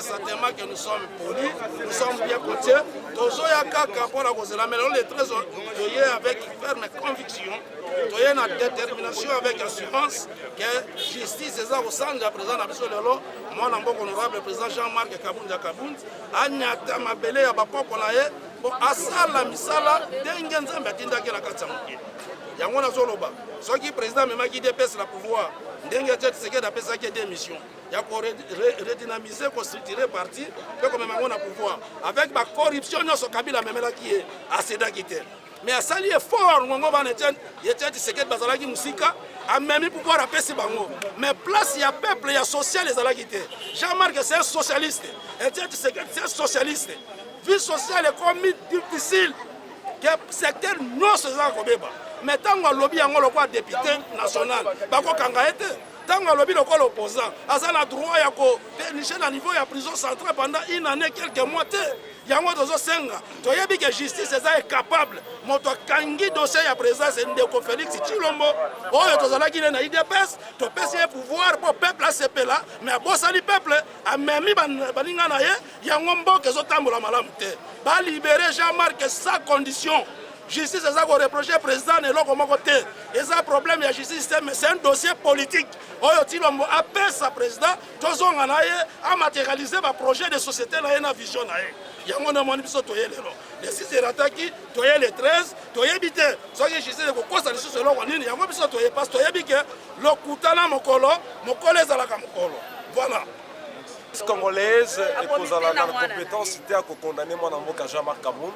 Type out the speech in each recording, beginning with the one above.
Certainement que nous sommes polis, nous sommes bien cotés. Tozoya kaka pour la cause la mais les 13 avec ferme conviction, toyé na détermination avec assurance que justice est au centre de président Nabiso Lelo, mon honorable président Jean-Marc Kabunda Kabund, anyata mabele ya bapoko na ye, bon asala misala ndenge nzambe atindaki na kati ya mokili. Yango nazoloba, soki président memaki DPS la pouvoir, ndenge tete seke d'apesaki démission. Il y a redynamiser, construire parti, comme on a pouvoir. Avec la corruption, nous sommes Kabila Memela qui est assez d'acquitter. Mais à sali est fort, on va il y a des secrets Bazalaki Moussika, a même pouvoir à Pessi Bango. Mais place, il y a peuple, il y a social, les Alakité. Jean-Marc, c'est un socialiste. Et c'est un socialiste. Vie sociale est comme difficile. Que secteur non césar Kobeba. Mais tant qu'on lobby, on a député national. Bako Kangaete. Tant que l'opposant a le droit de pénicher à niveau de la prison centrale pendant une année, quelques mois. Il y a un senga. Tu as vu que la justice est capable. Moto kangi dossier à présent, c'est Ndeko Félix Chilombo. Oh, tu as vu qu'il y a IDPS, tu as un pouvoir pour le peuple à ce pays-là, mais à bosser le peuple, à même il y a un homme qui est en malamute. Va libérer Jean-Marc sans condition. Justice, c'est ça qu'on reproche au président et l'autre côté. Et ça, problème de la justice, c'est un dossier politique. Aujourd'hui, on appelle ça président, tous on a matérialisé un projet de société, dans une vision. Il y a un moment où il y a les 6 attaqués, il y a les 13, il y a les 8. Ce qui est justice, c'est que ça il y a un moment où il y a parce qu'il y a le Koutana Mokolo, Mokolo est à la Kamokolo. Voilà. Congolaise et pour la compétence, c'était à condamner mon amour à Jean-Marc Kabound.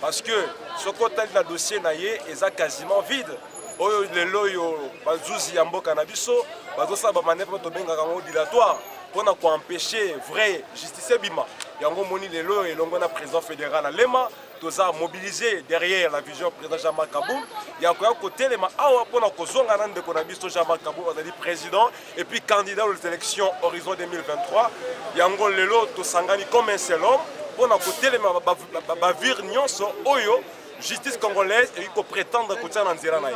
Parce que ce côté de la dossier naïe est quasiment vide. Les loyaux, les yambo cannabiso, les manœuvres dilatoires pour empêcher vrai justice bima. Yango moni les loyaux et l'ongona président fédéral à Lema, tous a mobilisé derrière la vision président Jean-Marc Kabound. Il y a un côté les awa pour na kozonga nande konabiso Jean-Marc Kabound a dit président et puis candidat aux élections horizon 2023. Yango les loyaux tous sangani comme un seul homme. On a côté les bavir nyonso oyo justice congolaise et il faut prétendre que ça n'anzira naï.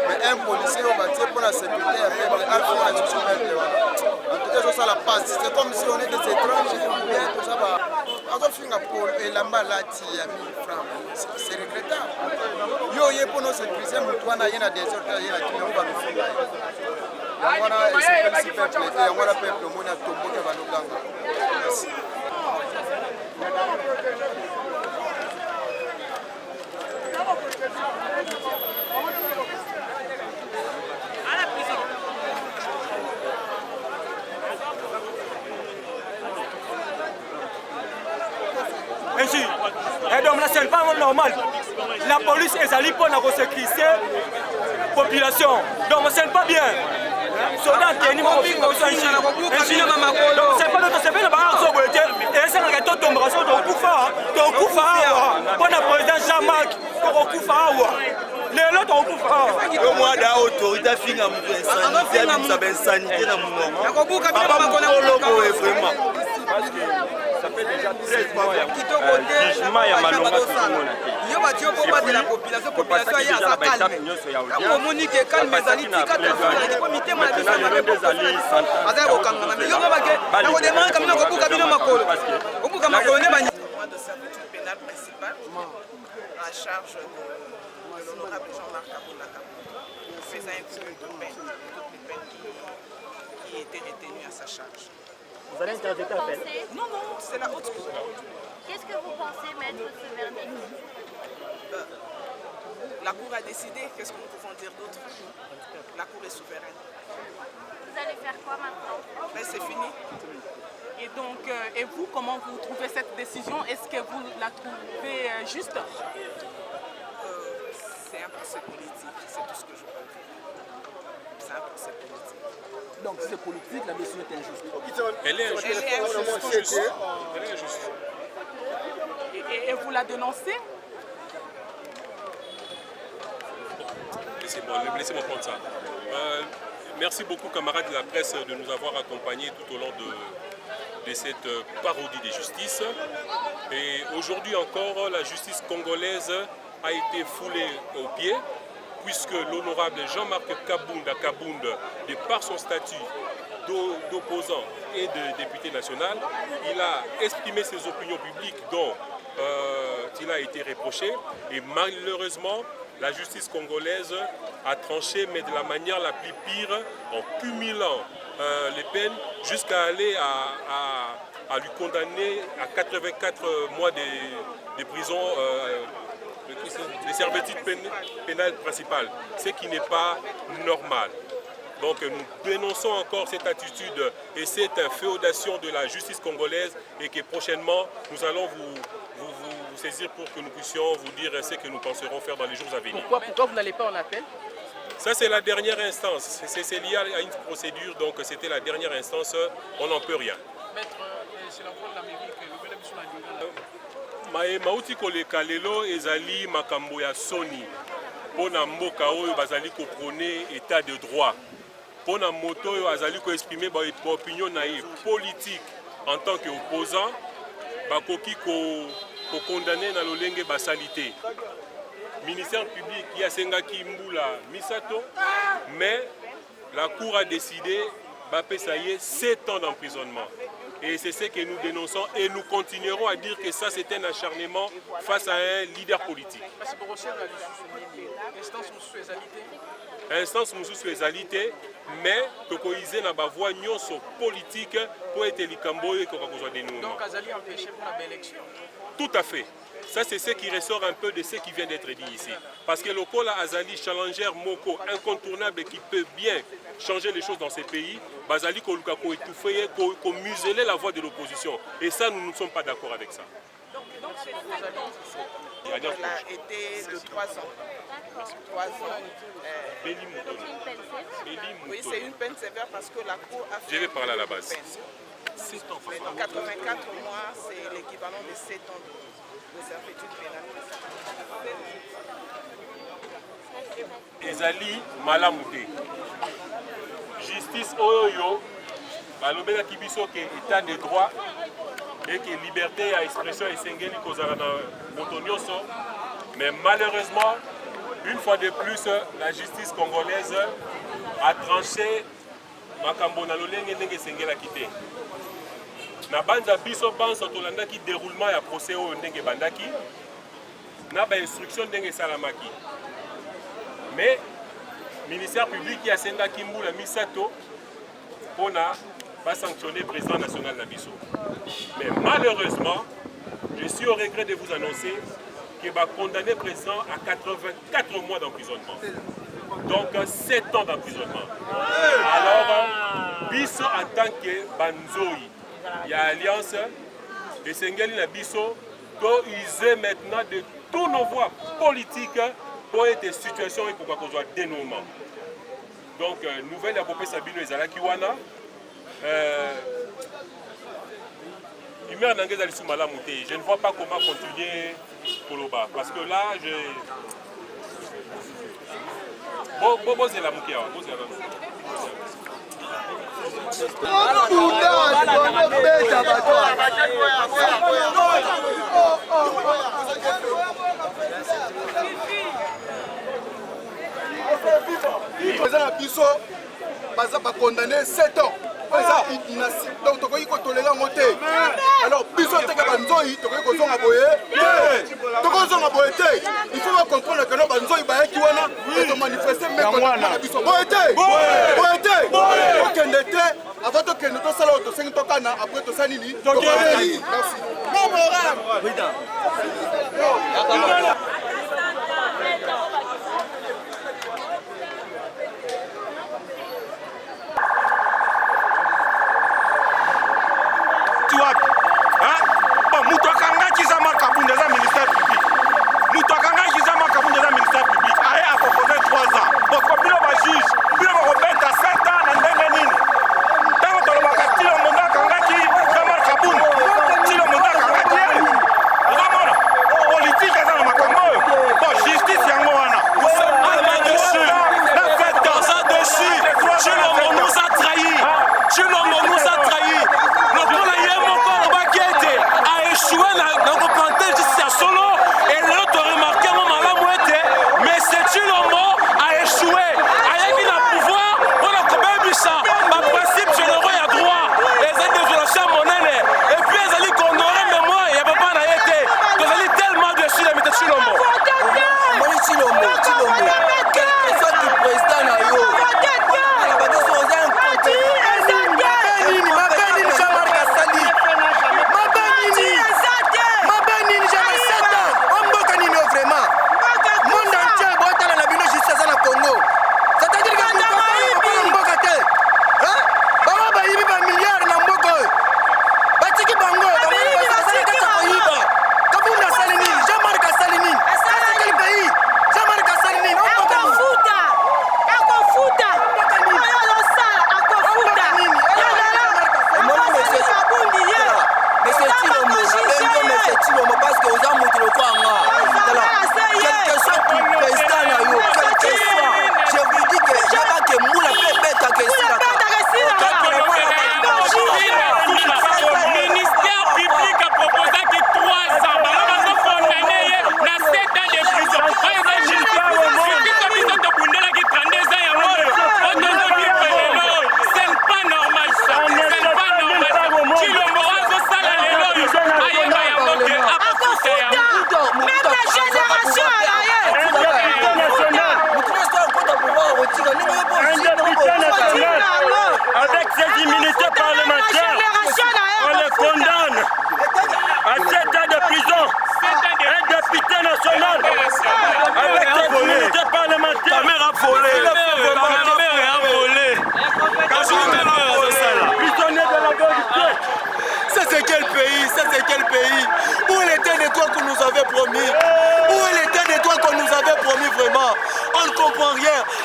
Mais un policier au bâtiment pour la sécurité, en tout cas, ça la passe. C'est comme si on est des étrangers, tout ça va. alati ya 1000 francs. C'est regrettable. Yo ye pour nous sécuriser mutwana yena des autres yena kilomba mifunga. Yangwana c'est peuple et yangwana peuple mona tomboke baloganga. Merci. Ainsi, et donc là c'est pas normal. La police est allée pour la sécuriser la population. Donc c'est pas bien. Soldat tenu mon fils comme ça ici. C'est pas notre c'est pas le bar sur le et c'est un gâteau d'ombration de Koufa. De Koufa. Pour le président Jean-Marc de Koufa. Les autres ont Koufa. Le mois d'autorité finit à mon sanité dans mon nom. Vraiment. Parce que ça fait déjà 13 mois jugement ya malonga tozomona te. Yo batio pour battre la population ya sa calme. Ko monique calme ezali tika ta ko mitema na biso na bezali. Aza ko kangana mais yo babake na ko demander kamina ko buka bino makolo. Ko buka makolo ne bani. De servitude pénale principale à charge de l'honorable Jean-Marc Kaboulaka, faisant inclure toutes les peines qui étaient retenues à sa charge. Vous allez interjeter appel? Non, non, c'est la haute cour. Qu'est-ce que vous pensez mettre ce verdict? La cour a décidé, qu'est-ce que nous pouvons dire d'autre? La cour est souveraine. Vous allez faire quoi maintenant? Mais c'est fini. Et donc, et vous, comment vous trouvez cette décision? Est-ce que vous la trouvez juste? C'est un procès politique, c'est tout ce que je peux dire. C'est un procès politique. Donc c'est politique, la décision est injuste. Elle est injuste. Elle est injuste. Et vous la dénoncez? Laissez-moi prendre ça. Merci beaucoup, camarades de la presse, de nous avoir accompagnés tout au long de cette parodie des justices. Et aujourd'hui encore, la justice congolaise a été foulée aux pieds, puisque l'honorable Jean-Marc Kabound, de par son statut d'opposant et de député national, il a exprimé ses opinions publiques dont il a été reproché. Et malheureusement, la justice congolaise a tranché, mais de la manière la plus pire, en cumulant les peines jusqu'à aller à lui condamner à 84 mois de prison, des servitudes pénales principales, ce qui n'est pas normal. Donc nous dénonçons encore cette attitude et cette féodation de la justice congolaise et que prochainement nous allons vous saisir pour que nous puissions vous dire ce que nous penserons faire dans les jours à venir. Pourquoi vous n'allez pas en appel? Ça c'est la dernière instance, c'est lié à une procédure, donc c'était la dernière instance, on n'en peut rien. Maître, c'est la voix de l'Amérique, le bel sur la mauti koleka lelo ezali makambo ya soni pona mboka oyo bazali ko prôner état de droit pona moto oyo azali ko exprimer ba opinion na ye politique en tant que opposant bakoki ko condamner na lolenge basalité ministère public qui a sengaki mbula misato mais la cour a décidé bapesa ye 7 ans d'emprisonnement. Et c'est ce que nous dénonçons et nous continuerons à dire que ça c'est un acharnement face à un leader politique. Instance mosusu ezalité, mais tokoiser na ba voix nyonso politique pour être likambo et koka kozwa dénouement. Donc Azali empêché pour la belle élection. Tout à fait. Ça c'est ce qui ressort un peu de ce qui vient d'être dit ici. Parce que le Kola Azali, challenger Moko, incontournable et qui peut bien changer les choses dans ces pays, Bazali Koluka ko étouffer, ko museler la voix de l'opposition. Et ça, nous ne sommes pas d'accord avec ça. Donc c'est Elle a été de 3 ans. 3 ans. Oui, c'est une peine sévère parce que la Cour a fait. Je vais parler à la base. 84 mois, c'est l'équivalent de 7 ans de servitude pénale. Ezali Malamouté. Justice Oyo, balobela kibiso ke état de droit et que liberté à expression et sengeli kozala na moto nyonso. Mais malheureusement, une fois de plus, la justice congolaise a tranché makambo na lolenge ndenge sengela kité. Na banda biso banso tolandaki déroulement ya procès oyo ndenge bandaki na ba instruction ndenge salamaki. Mais ministère public a sendaki mbula misato pona va sanctionner le président national de Bisso. Mais malheureusement, je suis au regret de vous annoncer qu'il va condamner le président à 84 mois d'emprisonnement. Donc 7 ans d'emprisonnement. Alors, Bisso en tant que Banzoi, il y a alliance de Sengeli na Bisso, doit user maintenant de tous nos voies politiques pour être situation et pour qu'on soit dénouement. Donc, nouvelle à Popé Sabino et Zala Kiwana. Je ne vois pas comment continuer Koloba. Parce que là, je. Bon, c'est la moukia. Baza condamné 7 ans. Donc tokoki kotolela ngo te. Alors biso teka banzoi tokoki kozonga boye. Tokozonga boye te. Il faut comprendre que no banzoi bayaki wana et to manifester même contre biso. Boye te. Boye te. Okende te. Avant to kende to sala to sengi to kana après to sanini. Merci. Non moral. Oui da.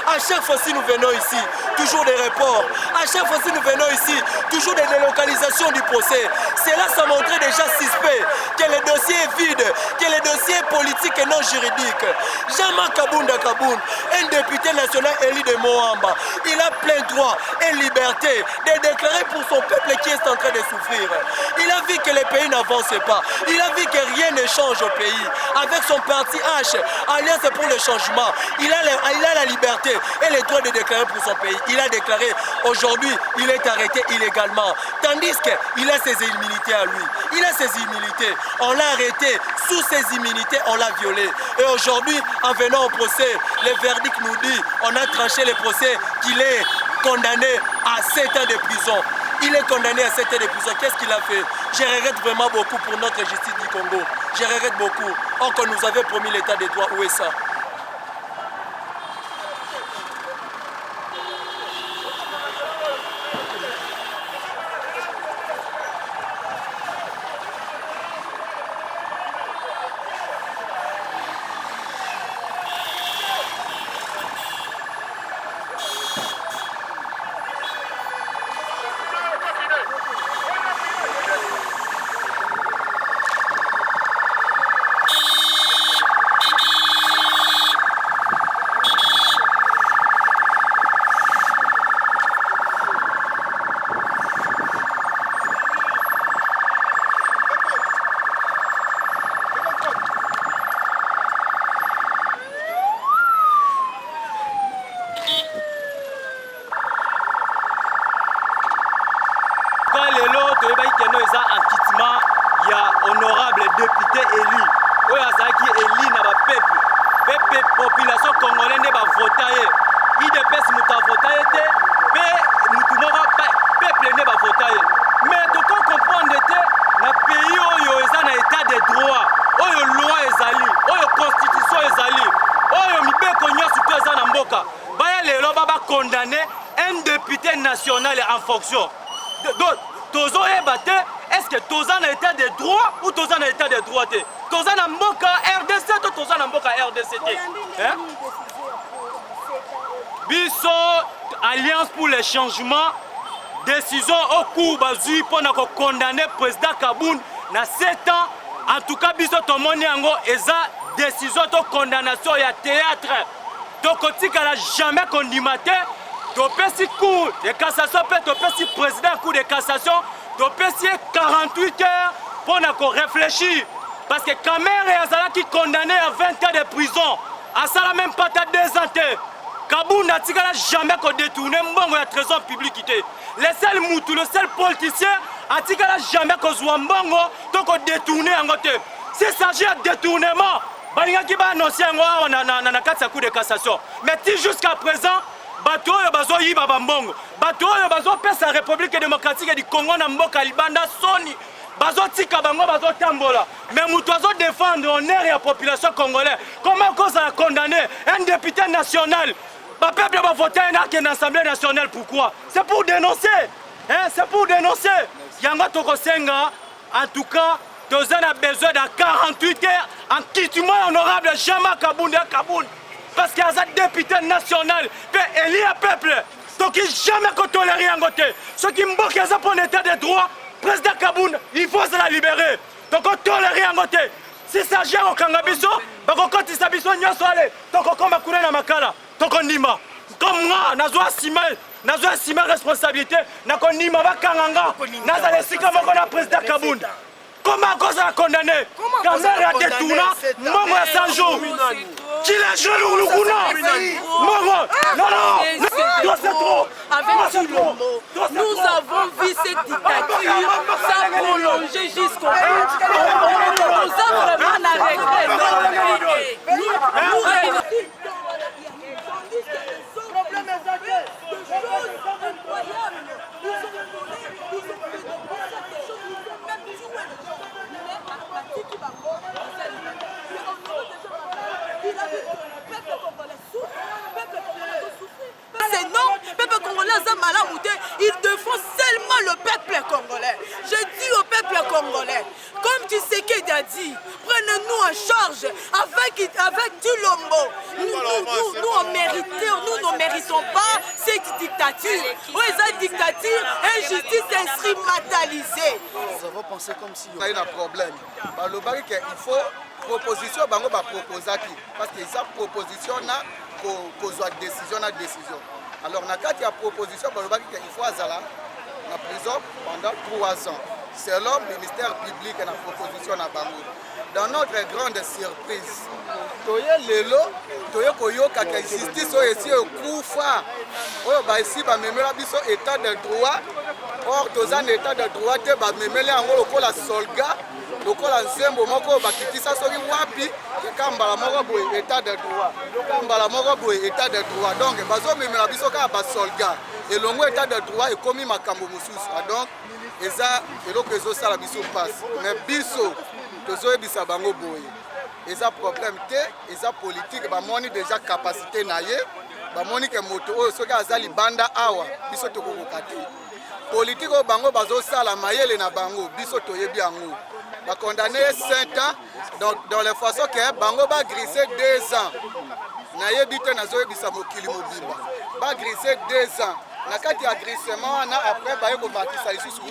À chaque fois si nous venons ici, toujours des reports. À chaque fois si nous venons ici, toujours des délocalisations du procès. Cela, ça montrait déjà suspect que le dossier est vide, que le dossier est politique et non juridique. Jean-Marc Kabunda Kaboun, un député national élu de Moamba, il a plein droit et liberté de déclarer pour son peuple qui est en train de souffrir. Il a vu que le pays n'avance pas. Il a vu que rien ne change au pays. Avec son parti H, Alliance pour le changement, il a la liberté et le droit de déclarer pour son pays. Il a déclaré aujourd'hui, il est arrêté illégalement. Tandis qu'il a ses immunités à lui. Il a ses immunités. On l'a arrêté. Sous ses immunités, on l'a violé. Et aujourd'hui, en venant au procès, le verdict nous dit, on a tranché le procès qu'il est condamné à 7 ans de prison. Il est condamné à 7 ans de prison. Qu'est-ce qu'il a fait? Je regrette vraiment beaucoup pour notre justice du Congo. Je regrette beaucoup. Or qu'on nous avait promis l'état de droit. Où est ça? Honorable député élu, oyo azalaki élu na ba peuple, population congolaise ne ba vota ye. IDPS mutu avota ye te, pe mutu moko peuple ne ba vota ye. Mais to comprendre te na pays oyo eza na état de droit, oyo loi ezali, oyo constitution ezali, oyo mibeko nyonso to eza na mboka. Baya lelo baba condamné un député national en fonction. Donc tozo yeba te. Est-ce que Tozan a état de droit ou Tozan a état de droit? Tozan a mboka RDC ou Tozan a mboka RDC? Biso Alliance pour le changement, décision au cours bazui pour condamner le président Kaboun na 7 ans. En tout cas, biso tomoni yango eza décision de condamnation ya théâtre. Tokotika la jamais condamné. Topesi cour de cassation peut topesi président cour de cassation. Donc, c'est 48 heures pour réfléchir. Parce que Kamere Azala qui est condamné à 20 ans de prison, à ça même pas 2 ans. Kaboun n'a jamais détourné le trésor public. Le seul moutou, le seul politicien, n'a jamais détourné. S'il s'agit de détournement, il y a annoncé un coup de cassation. Mais jusqu'à présent, bato oyo bazo yiba bambongo bato oyo bazo pesa République démocratique du Congo na mboka libanda soni bazo tika bango bazo tambola mais mutu azo défendre honneur ya population congolaise comment cause a condamné un député national ba peuple va voter dans l'Assemblée nationale. Pourquoi? C'est pour dénoncer, hein? C'est pour dénoncer. Yango tokosenga en tout cas nous avons besoin de 48 heures en quittement honorable Jean-Marc Kaboun. Parce qu'il y a un député national, et il y a un peuple. Donc il n'y a jamais toléré un côté. Ceux qui me bloquent pour l'état de droit, président Kaboun, il faut se la libérer. Donc on tolère un côté. Si ça gère au Kangabiso, on continue à biso nyonso ale. Donc on va courir dans makala. Donc on nima. Comme moi, nazo assumer responsabilité, na ko nima ba kanganga. Naza lesika moko na président Kaboun. Comment cause a condamné? Kamere a détourné Mongo à 100 jours. Qui l'a joué le Luguna? Mongo! Non, c'est trop. Avec Chilombo, nous avons vu cette dictature s'allonger jusqu'au bout. Nous avons vraiment un regret. C'est non, le peuple congolais a mal à monter, il défend seulement le peuple congolais. Je dis au peuple congolais, comme Tshisekedi a dit, prenez-nous en charge avec Chilombo. Nous ne méritons pas cette dictature. Oui, cette dictature, injustice instrumentalisée. Nous avons pensé comme si il y a un problème. Il faut proposition, parce que ça proposition na décision. Alors, il y a proposition, il faut aller en prison pendant 3 ans. Selon le ministère public et la proposition à Bango. Dans notre grande surprise, la justice est ici au coup phare. Ici, état de droit, or toza na état de droit te bamemeli yango lokola solga lokola nzembo moko bakitisa soki wapi ekambala moko boye état de droit kambala moko boye état de droit donc bazomemela biso kaka basolga elongo état de droit ekomi makambo mosusu donc eza eloko ezosala biso mpasi mais biso tozoyebisa bango boye eza problème te eza politique bamoni déjà capacité na ye bamoni ke moto oyo soki aza libanda awa biso tokokoka te politique oyo bango bazosala mayele na bango biso toyebi yango bakondamné 5 ans dans les façons que bango bagrisse 2 ans nayebi te nazoyebisa mokili mobimba bagrisse 2 ans na kati ya grissement wana après baye komakisa lisusu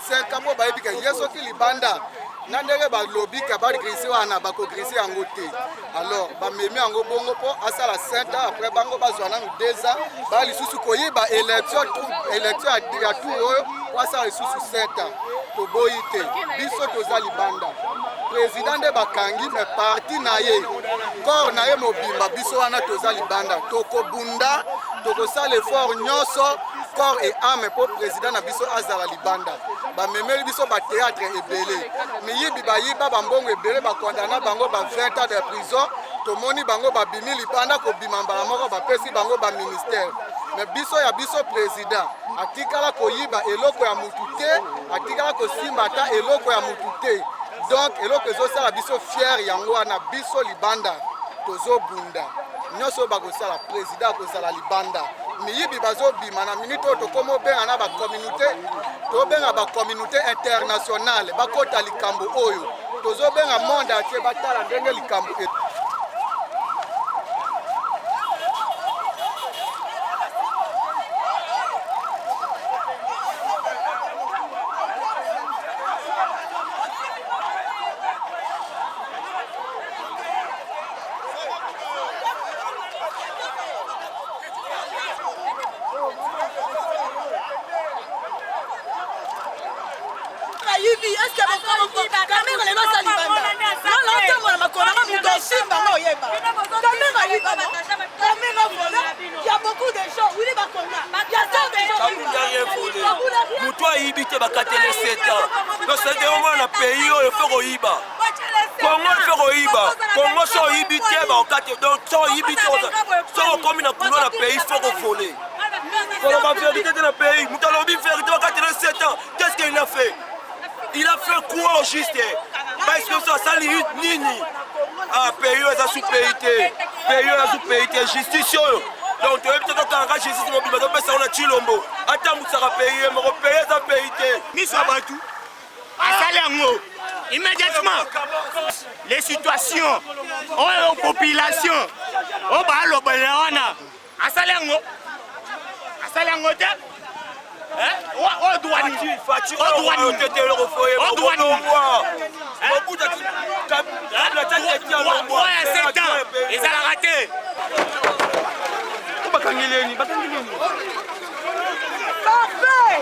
5 ans mpo bayebi ke ye soki libanda na ndenge balobi ke bagrisse wana bakogrisse yango te alors bamemi yango bongo mpo asala 5 ans après bango bazwa nanu 2 ans baya lisusu koyiba élection ya tour oyo po asala lisusu 7 ans toboyi te biso toza libanda président nde bakangi me parti na ye corps na ye mobimba biso wana toza libanda tokobunda tokosala effort nyonso corps et âme mpo président na biso azala libanda bamemeli biso batéâtre ebele miyibi bayiba bambongo ebele bakondana bango ba 20 ans de prison tomoni bango babimi libanda kobima mbala moko bapesi bango baministère me biso ya biso président atikala koyiba eloko ya mutu te atikala kosimba ata eloko ya mutu te donc eloko ezosala biso fier yango wana biso libanda tozobunda nyonso bakosala président akozala libanda miyibi bazobima na minute oyo tokoma obenga na bacommunauté tobenga bacommunauté internationale bakota likambo oyo tozobenga monde atie batala ndenge likambo Il y a beaucoup de gens, oui, il y a tant de gens. Mutua ibite bakatele 7 ans. Donc c'est vraiment un pays où il faut oiba. Congo il faut oiba. Congo so ibite ba okate donc so ibite so comme na kuno na pays faut voler. Pour la vérité de la pays, Moutalobi vérité bakatele 7 ans. Qu'est-ce qu'il a fait? Il a fait quoi au juste? Parce que ça sali nini. Ah pays est sous-payé. Pays est sous-payé justice. Donc, tu as peut-être qu'un justice mobile, mais on a Chilombo. Attends, vous serez payé, mais vous payez ça payé. Miss Abatou, à Salango, immédiatement, les situations, aux populations, au Balo Baléana, à Salango, au douane, ils ont raté. Parfait.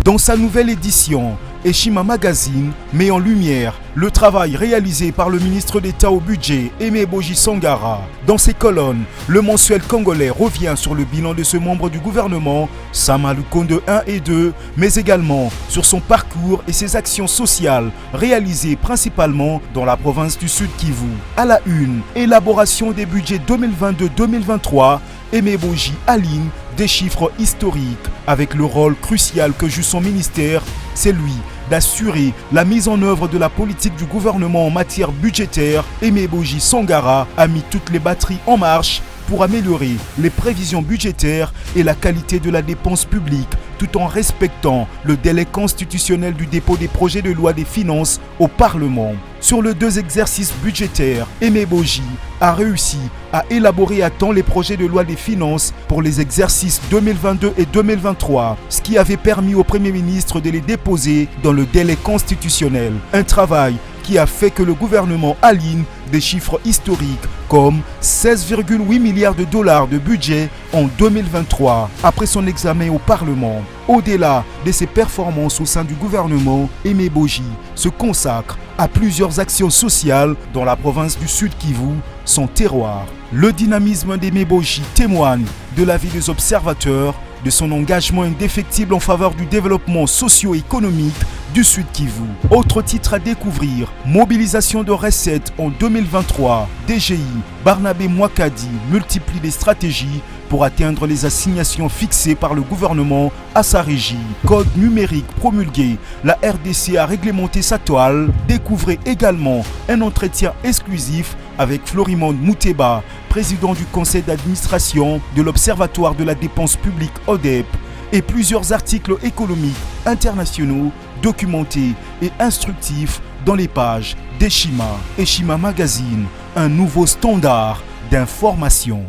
Dans sa nouvelle édition, Eshima Magazine met en lumière le travail réalisé par le ministre d'État au budget, Aimé Boji Sangara. Dans ses colonnes, le mensuel congolais revient sur le bilan de ce membre du gouvernement, Sama Lukonde 1 et 2, mais également sur son parcours et ses actions sociales réalisées principalement dans la province du Sud Kivu. À la une, élaboration des budgets 2022-2023, Aimé Boji aligne des chiffres historiques avec le rôle crucial que joue son ministère, c'est lui d'assurer la mise en œuvre de la politique du gouvernement en matière budgétaire. Aimé Boji Sangara a mis toutes les batteries en marche pour améliorer les prévisions budgétaires et la qualité de la dépense publique, tout en respectant le délai constitutionnel du dépôt des projets de loi des finances au Parlement. Sur les 2 exercices budgétaires, Aimé Boji a réussi à élaborer à temps les projets de loi des finances pour les exercices 2022 et 2023, ce qui avait permis au Premier ministre de les déposer dans le délai constitutionnel. Un travail qui a fait que le gouvernement aligne des chiffres historiques comme 16,8 milliards de dollars de budget en 2023 après son examen au Parlement. Au-delà de ses performances au sein du gouvernement, Aimé Boji se consacre à plusieurs actions sociales dans la province du Sud Kivu, son terroir. Le dynamisme d'Aimé Boji témoigne de l'avis des observateurs de son engagement indéfectible en faveur du développement socio-économique du Sud Kivu. Autre titre à découvrir, mobilisation de recettes en 2023. DGI, Barnabé Mwakadi multiplie les stratégies pour atteindre les assignations fixées par le gouvernement à sa régie. Code numérique promulgué, la RDC a réglementé sa toile. Découvrez également un entretien exclusif avec Florimond Mouteba, président du conseil d'administration de l'Observatoire de la dépense publique ODEP, et plusieurs articles économiques internationaux documentés et instructifs dans les pages d'Eshima. Eshima Magazine, un nouveau standard d'information.